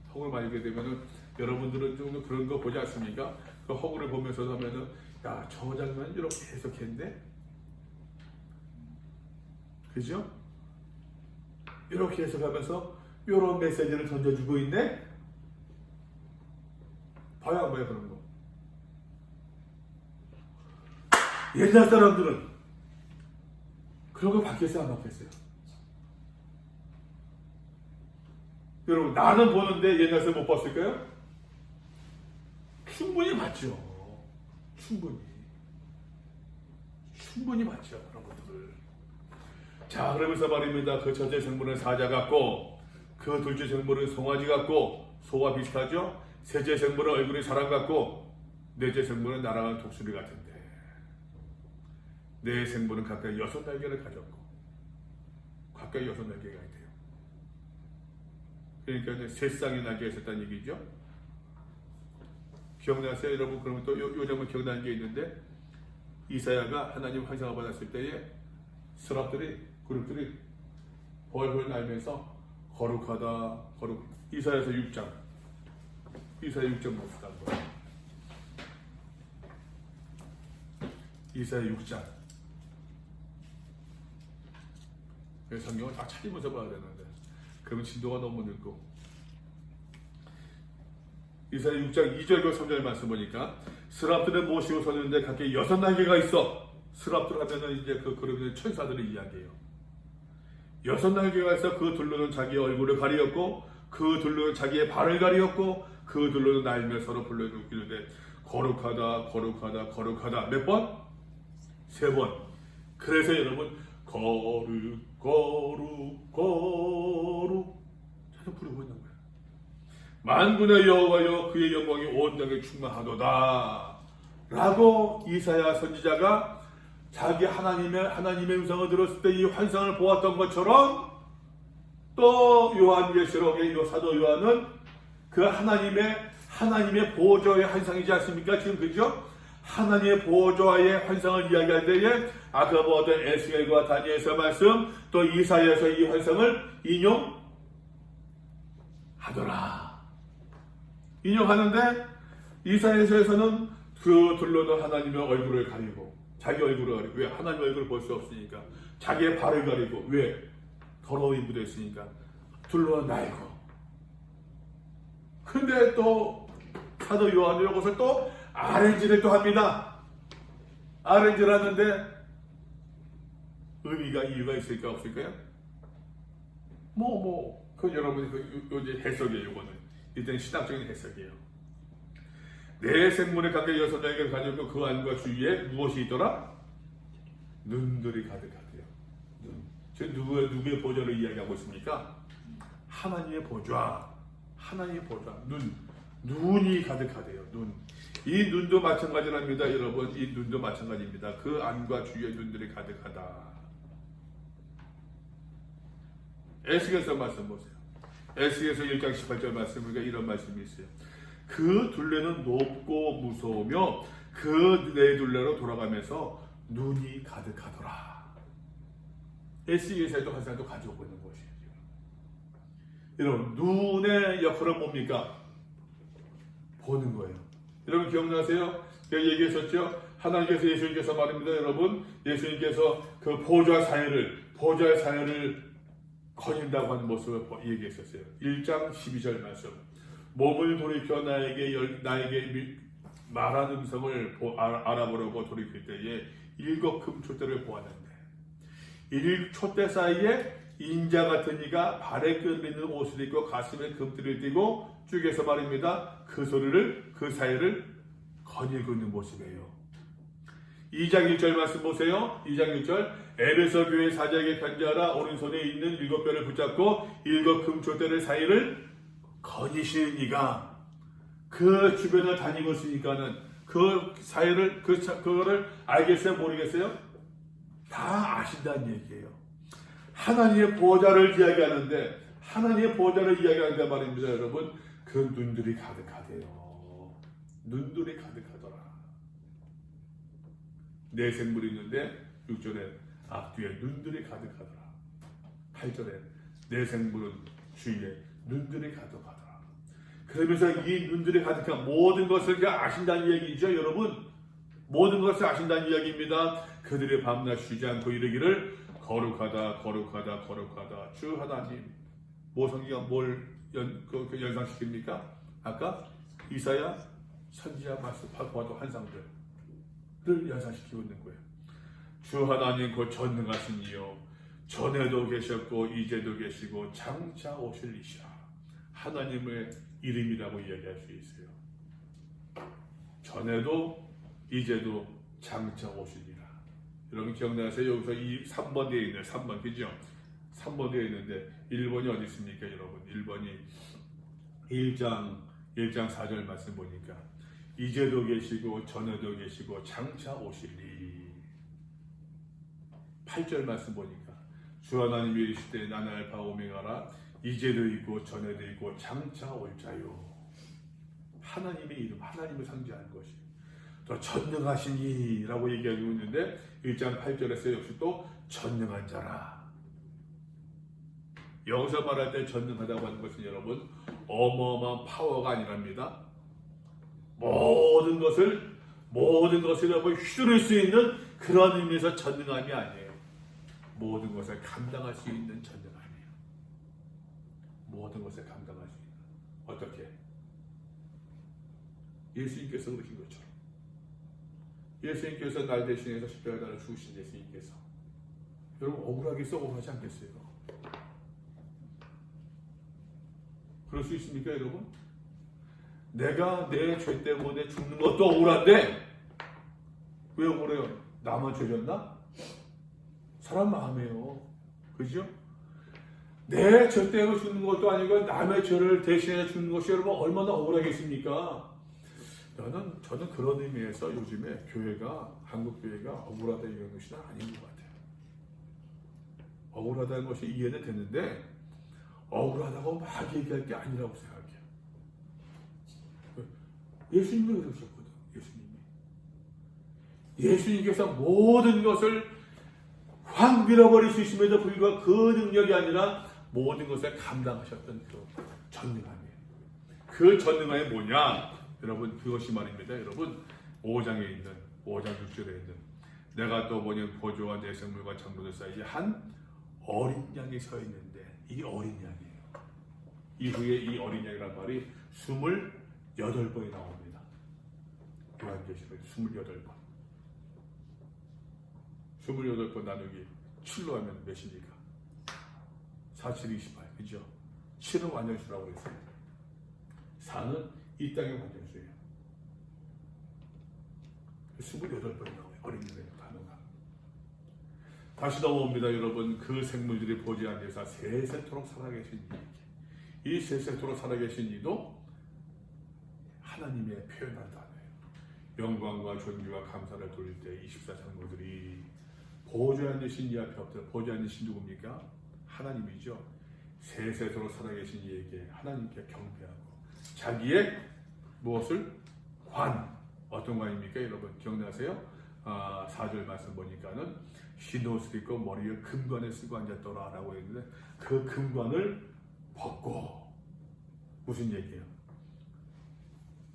허구로 만들게 되면은 여러분들은 좀 그런 거 보지 않습니까? 그 허구를 보면서도 하면은 야, 저 장면 이렇게 해석했네? 그죠? 이렇게 해석하면서 이런 메시지를 던져주고 있네? 봐요, 안 봐요, 그런 거? 옛날 사람들은 그런 거 받겠어요, 안 받겠어요? 여러분, 나는 보는데 옛날 사람 못 봤을까요? 충분히 봤죠. 충분히 봤죠, 그런 것들을. 자, 그러면서 말입니다. 그 첫째 생물은 사자 같고, 그 둘째 생물은 송아지 같고, 소와 비슷하죠? 셋째 생물은 얼굴이 사람 같고, 넷째 생물은 날아가는 독수리 같은데, 네 생물은 각각 6날개를 가졌고, 각각 6날개가 있대요. 그러니까 이제 세상의 날개가 있었다는 얘기죠. 기억나세요, 여러분? 그러면 또 요 장면 기억나는 게 있는데, 이사야가 하나님 환상을 받았을 때에 그룹들이 벌벌 날면서 거룩하다, 이사야서 6장 봅시다. 이사야 6장. 성경을 다 찾으면서 봐야 되는데, 그러면 진도가 너무 늦고. 이사야 6장 2절과 3절 말씀 보니까, 스랍들은 모시고 서는데 각각 6날개가 있어. 스랍들 하면은 이제 그런 천사들의 이야기예요. 6날개가 있어. 그 둘로는 자기의 얼굴을 가리었고, 그 둘로는 자기의 발을 가리었고, 그 둘로는 날며 서로 불러일으키는데, 거룩하다, 거룩하다, 거룩하다. 몇 번? 3번. 그래서 여러분, 거룩, 거룩, 거룩 자꾸 부르고 있는 거예요. 만군의 여호와여, 그의 영광이 온 땅에 충만하도다 라고 이사야 선지자가 자기 하나님의 음성을 들었을 때 이 환상을 보았던 것처럼, 또 요한계시록의 사도 요한은 그 하나님의 보좌의 환상이지 않습니까? 지금 그죠? 하나님의 보좌의 환상을 이야기할 때에 아까 보았던 에스겔과 다니엘서 말씀, 또 이사야에서 이 환상을 인용하는데, 이사야서에서는 그 둘로는 하나님의 얼굴을 가리고, 자기 얼굴을 가리고, 왜? 하나님의 얼굴을 볼 수 없으니까. 자기의 발을 가리고, 왜? 더러움이 묻어있으니까. 둘로는 날고. 근데 또 사도 요한은 이것을 또 아렌지를 또 합니다. 아렌지를 하는데 이유가 있을까 없을까요? 그 여러분이 요즘 해석이에요. 이거는 일단 신학적인 해석이에요. 네 생물의 각각 6날개를 가지고 그 안과 주위에 무엇이 있더라? 눈들이 가득하대요. 지금 누구의 보좌를 이야기하고 있습니까? 하나님의 보좌. 눈이 가득하대요. 이 눈도 마찬가지랍니다, 여러분. 이 눈도 마찬가지입니다. 그 안과 주위에 눈들이 가득하다. 에스겔서 말씀 보세요. 에스겔서 1장 18절 말씀 보니까 이런 말씀이 있어요. 그 둘레는 높고 무서우며 그 네 둘레로 돌아가면서 눈이 가득하더라. 에스겔서에도 환상도 가져오고 있는 것이에요. 여러분, 눈의 역할은 뭡니까? 보는 거예요. 여러분 기억나세요? 여기 얘기했었죠? 하나님께서 예수님께서 말입니다. 여러분, 예수님께서 그 보좌의 사역을 거닌다고 하는 모습을 얘기했었어요. 1장 12절 말씀. 몸을 돌이켜 나에게 말한 음성을 알아보려고 돌이킬 때에 7 금촛대를 보았는데, 1 촛대 사이에 인자 같은 이가 발에 끈있는 옷을 입고 가슴에 금띠를 띠고 쭉에서 말입니다. 그 사이를 거닐고 있는 모습이에요. 2장 1절 말씀 보세요. 2장 1절. 에베소 교회 사자에게 편지하라. 오른손에 있는 7뼈를 붙잡고 7 금촛대를 사이를 거니시는 이가 그 주변을 다니고 있으니까는 그 사회를 그거를 알겠어요? 모르겠어요? 다 아신다는 얘기예요. 하나님의 보좌를 이야기하는데 하나님의 보좌를 이야기하는데 말입니다, 여러분. 그 눈들이 가득하대요. 눈들이 가득하더라. 내 생물이 있는데 6절에 앞뒤에 눈들이 가득하더라. 8절에 내 생물은 주위에 눈들이 가득하더라. 그러면서 이 눈들이 가득한 모든 것을 아신다는 얘기죠, 여러분. 모든 것을 아신다는 이야기입니다. 그들이 밤낮 쉬지 않고 이르기를 거룩하다 거룩하다 거룩하다 주 하나님. 모성기가 뭘 연상시킵니까? 아까 이사야 선지자 말씀 봐도 환상들을 연상시키고 있는 거예요. 주 하나님 곧 전능하신 이요 전에도 계셨고 이제도 계시고 장차 오실 이시라. 하나님의 이름이라고 이야기할 수 있어요. 전에도 이제도 장차 오시리라. 여러분 기억나세요? 여기서 이 3번 뒤에 있는 3번 그죠? 3번 뒤에 있는데 1번이 어디 있습니까, 여러분? 1번이 1장 4절 말씀 보니까 이제도 계시고 전에도 계시고 장차 오시리. 8절 말씀 보니까 주 하나님이 이르시되 나는 알파 오메가라 이제도 있고 전에도 있고 장차 올 자요. 하나님의 이름, 하나님을 상징하는 것이 또 전능하신 이라고 얘기하고 있는데 1장 8절에서 역시 또 전능한 자라. 여기서 말할 때 전능하다고 하는 것은 여러분 어마어마한 파워가 아니랍니다. 모든 것을 여러분 휘두를 수 있는 그런 의미에서 전능함이 아니에요. 모든 것을 감당할 수 있는 전능함이에요. 모든 것을 감당할 수 있는. 어떻게? 예수님께서 그러신 것처럼. 예수님께서 날 대신해서 십자가에 죽으신 예수님께서 여러분 억울하겠어? 억울하지 않겠어요? 그럴 수 있습니까, 여러분? 내가 내 죄 때문에 죽는 것도 억울한데 왜 억울해요? 나만 죄졌나? 사람 마음이에요. 그죠? 내 죄 때문에 죽는 것도 아니고 남의 죄를 대신해 죽는 것이 여러분 얼마나 억울하겠습니까? 저는 그런 의미에서 요즘에 교회가, 한국 교회가 억울하다 이런 것이 아닌 것 같아요. 억울하다는 것이 이해는 되는데 억울하다고 막 얘기할 게 아니라고 생각해요. 예수님이 그러셨거든. 예수님께서 모든 것을 확 밀어버릴 수 있음에도 불구하고 그 능력이 아니라 모든 것을 감당하셨던 그 전능함이에요. 그 전능함이 뭐냐? 여러분 그것이 말입니다. 여러분 5장 6절에 있는 내가 또 보니 보조와 내 생물과 장로들 사이에 한 어린 양이 서 있는데 이 어린 양이에요. 이후에 이 어린 양이란 말이 28번이 나옵니다. 요한계시록 28번. 28번 나누기 7로 하면 몇입니까? 47, 28. 그죠? 7은 완전수라고 했어요. 4는 이 땅의 완전수예요. 28번이 나와요. 어린 양의 단어가. 다시 넘어옵니다, 여러분. 그 생물들이 보지 않으사 세세토록 살아계신 이 세세토록 살아계신 이도 하나님의 표현한 단어예요. 영광과 존귀와 감사를 돌릴 때 24장로들이 보좌에 앉으신 이 앞에 엎드려. 보좌에 앉으신 누굽니까? 하나님이죠. 세세토록 살아계신 이에게 하나님께 경배하고 자기의 무엇을? 관. 어떤 관입니까? 여러분 기억나세요? 4절 말씀 보니까는 흰 옷을 입고 머리에 금관을 쓰고 앉았더라 라고 했는데 그 금관을 벗고 무슨 얘기예요?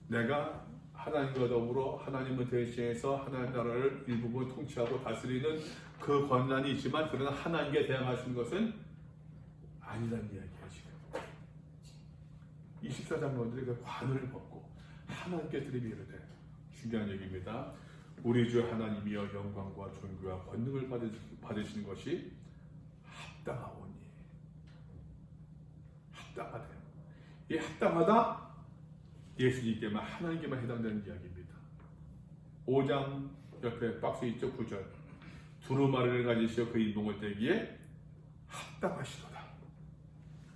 내가 하나님과 더불어 하나님을 대신해서 하나님 나라를 일부분 통치하고 다스리는 그 권한이 있지만 그러나 하나님께 대항하시는 것은 아니라는 이야기예요. 지금 24장로들이 그 관을 벗고 하나님께 드리며 이르되 중요한 얘기입니다. 우리 주 하나님이여 영광과 존귀와 권능을 받으시는 것이 합당하오니. 합당하대요. 이 합당하다 예수님께만 하나님께만 해당되는 이야기입니다. 5장 옆에 박스 있죠? 9절 두루마리를 가지시어 그 인봉을 떼기에 합당하시도다.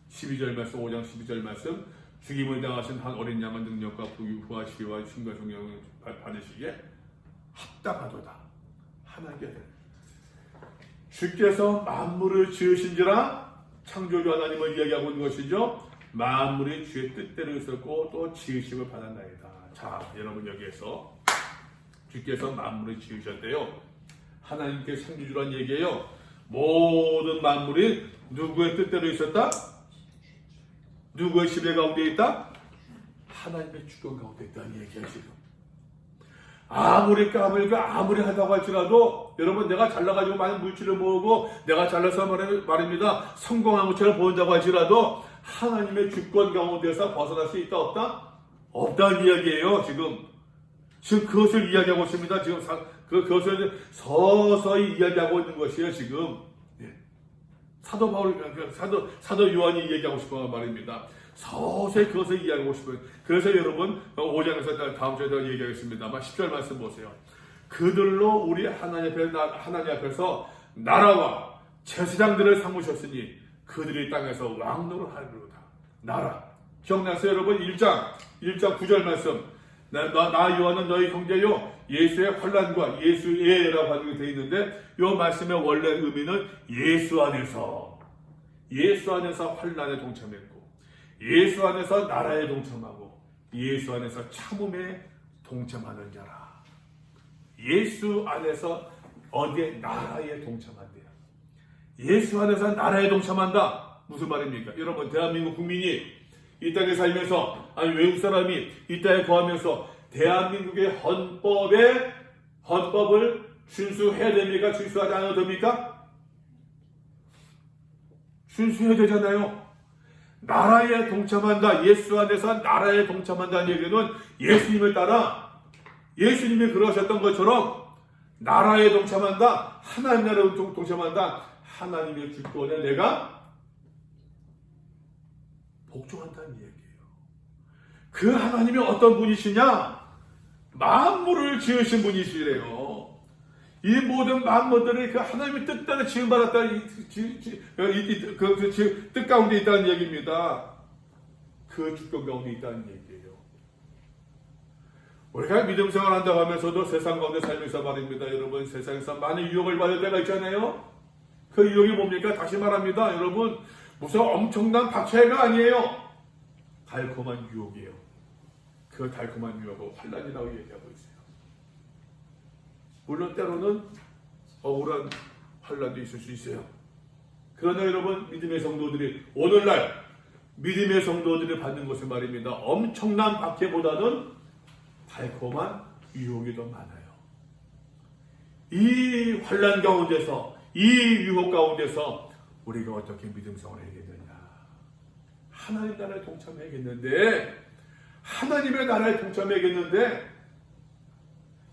12절 말씀 5장 12절 말씀 죽임을 당하신 한 어린 양의 능력과 부하시와 신과 종령을 받으시기에 합당하도다. 하나님께 주께서 만물을 지으신지라 창조주 하나님을 이야기하고 있는 것이죠. 만물이 주의 뜻대로 있었고 또 지으심을 받았나이다. 자, 여러분 여기에서 주께서 만물을 지으셨대요. 하나님께 창조주란 얘기예요. 모든 만물이 누구의 뜻대로 있었다? 누구의 지배 가운데 있다? 하나님의 주권 가운데 있다는 얘기예요. 지금 아무리 까불고 아무리 하다고 할지라도 여러분 내가 잘나가지고 많은 물질을 모으고 내가 잘나서 말입니다. 성공한 것처럼 보인다고 할지라도 하나님의 주권 가운데서 벗어날 수 있다 없다? 없다는 이야기예요. 지금 그것을 이야기하고 있습니다. 지금 그것을 서서히 이야기하고 있는 것이에요. 지금 사도 바울, 사도 요한이 얘기하고 싶은 말입니다. 서서히 그것을 이야기하고 싶어요. 그래서 여러분 5장에서 다음 주에 제가 얘기하겠습니다만 10절 말씀 보세요. 그들로 우리 하나님 앞에서 나라와 제사장들을 삼으셨으니 그들이 땅에서 왕노를 하리로다. 나라 기억나세요 여러분? 1장 9절 말씀. 나 요한은 너희 형제요 예수의 환난과 예수의라고 하는 게 되어 있는데 이 말씀의 원래 의미는 예수 안에서 환난에 동참했고 예수 안에서 나라에 동참하고 예수 안에서 참음에 동참하는 자라. 예수 안에서 어디에 나라에 동참한대요. 예수 안에서 나라에 동참한다. 무슨 말입니까? 여러분 대한민국 국민이 이 땅에 살면서 아니 외국 사람이 이 땅에 거하면서 대한민국의 헌법을 준수해야 됩니까? 준수하지 않아도 됩니까? 준수해야 되잖아요. 나라에 동참한다. 예수 안에서 나라에 동참한다는 얘기는 예수님을 따라 예수님이 그러셨던 것처럼 나라에 동참한다. 하나님 나라에 동참한다. 하나님의 주권에 내가 복종한다는 얘기예요. 그 하나님이 어떤 분이시냐? 만물을 지으신 분이시래요. 이 모든 만물들이 그 하나님의 뜻대로 지음받았다, 뜻 가운데 있다는 얘기입니다. 그 주권 가운데 있다는 얘기예요. 우리가 믿음 생활한다고 하면서도 세상 가운데 살면서 말입니다. 여러분 세상에서 많은 유혹을 받을 때가 있잖아요. 그 유혹이 뭡니까? 다시 말합니다. 여러분 무슨 엄청난 박해가 아니에요. 달콤한 유혹이에요. 그 달콤한 유혹을 환난이라고 얘기하고 있어요. 물론 때로는 억울한 환난도 있을 수 있어요. 그러나 여러분 믿음의 성도들이 오늘날 믿음의 성도들이 받는 것은 말입니다. 엄청난 박해보다는 달콤한 유혹이 더 많아요. 이 환난 가운데서 이 유혹 가운데서 우리가 어떻게 믿음 생활을 해야겠느냐. 하나님 나라에 동참해야겠는데 하나님의 나라에 동참해야겠는데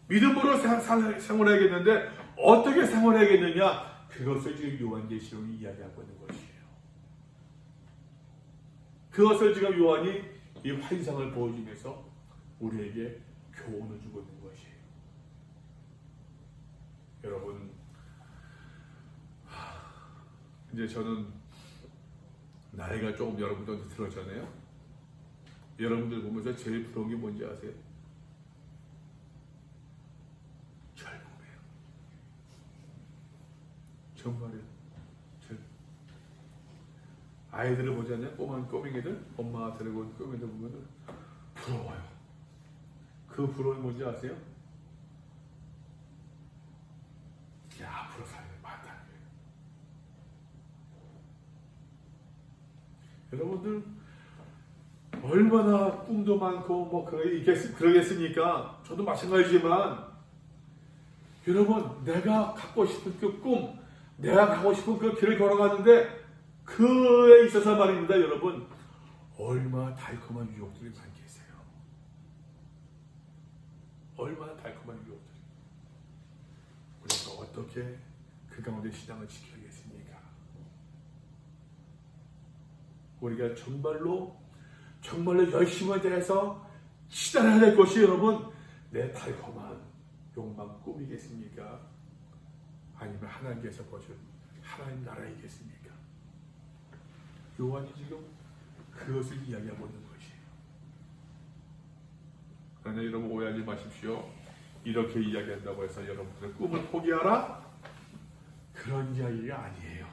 믿음으로 생활해야겠는데 어떻게 생활해야겠느냐. 그것을 지금 요한계시록이 이야기하고 있는 것이에요. 그것을 지금 요한이 이 환상을 보여주면서 우리에게 교훈을 주고 있는 것이에요. 여러분 이제 저는 나이가 조금 여러분들한테 들었잖아요. 여러분들 보면서 제일 부러운 게 뭔지 아세요? 젊음이에요. 정말이에요. 아이들을 보잖아요. 꼬맹이들, 엄마가 데리고 온 꼬맹이들 보면 부러워요. 그 부러움이 뭔지 아세요? 야, 앞으로 살면 많다는 거예요. 여러분들 얼마나 꿈도 많고 뭐 그러겠습니까? 저도 마찬가지지만 여러분 내가 갖고 싶은 그 꿈, 내가 가고 싶은 그 길을 걸어가는데 그에 있어서 말입니다. 여러분 얼마나 달콤한 유혹들이 많이 계세요. 얼마나 달콤한 유혹들이. 우리가 어떻게 그 가운데 신앙을 지켜야겠습니까? 우리가 정말로 열심을 다해서 치달아야 될 것이 여러분 내 달콤한 욕망 꿈이겠습니까? 아니면 하나님께서 보신 하나님 나라이겠습니까? 요한이 지금 그것을 이야기하고 있는 것이에요. 그러나 여러분 오해하지 마십시오. 이렇게 이야기한다고 해서 여러분들의 꿈을 포기하라? 그런 이야기가 아니에요.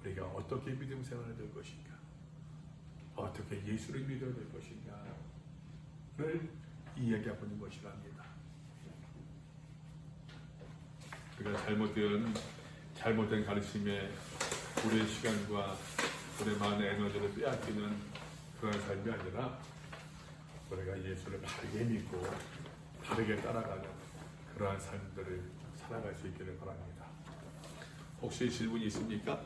우리가 어떻게 믿음 생활을 될 것인가, 어떻게 예수를 믿어야 될 것인가를 이야기하고 있는 것이랍니다. 우리가 잘못된 가르침에 우리의 시간과 우리의 많은 에너지를 빼앗기는 그런 삶이 아니라 우리가 예수를 바르게 믿고 바르게 따라가는 그러한 삶들을 살아갈 수 있기를 바랍니다. 혹시 질문이 있습니까?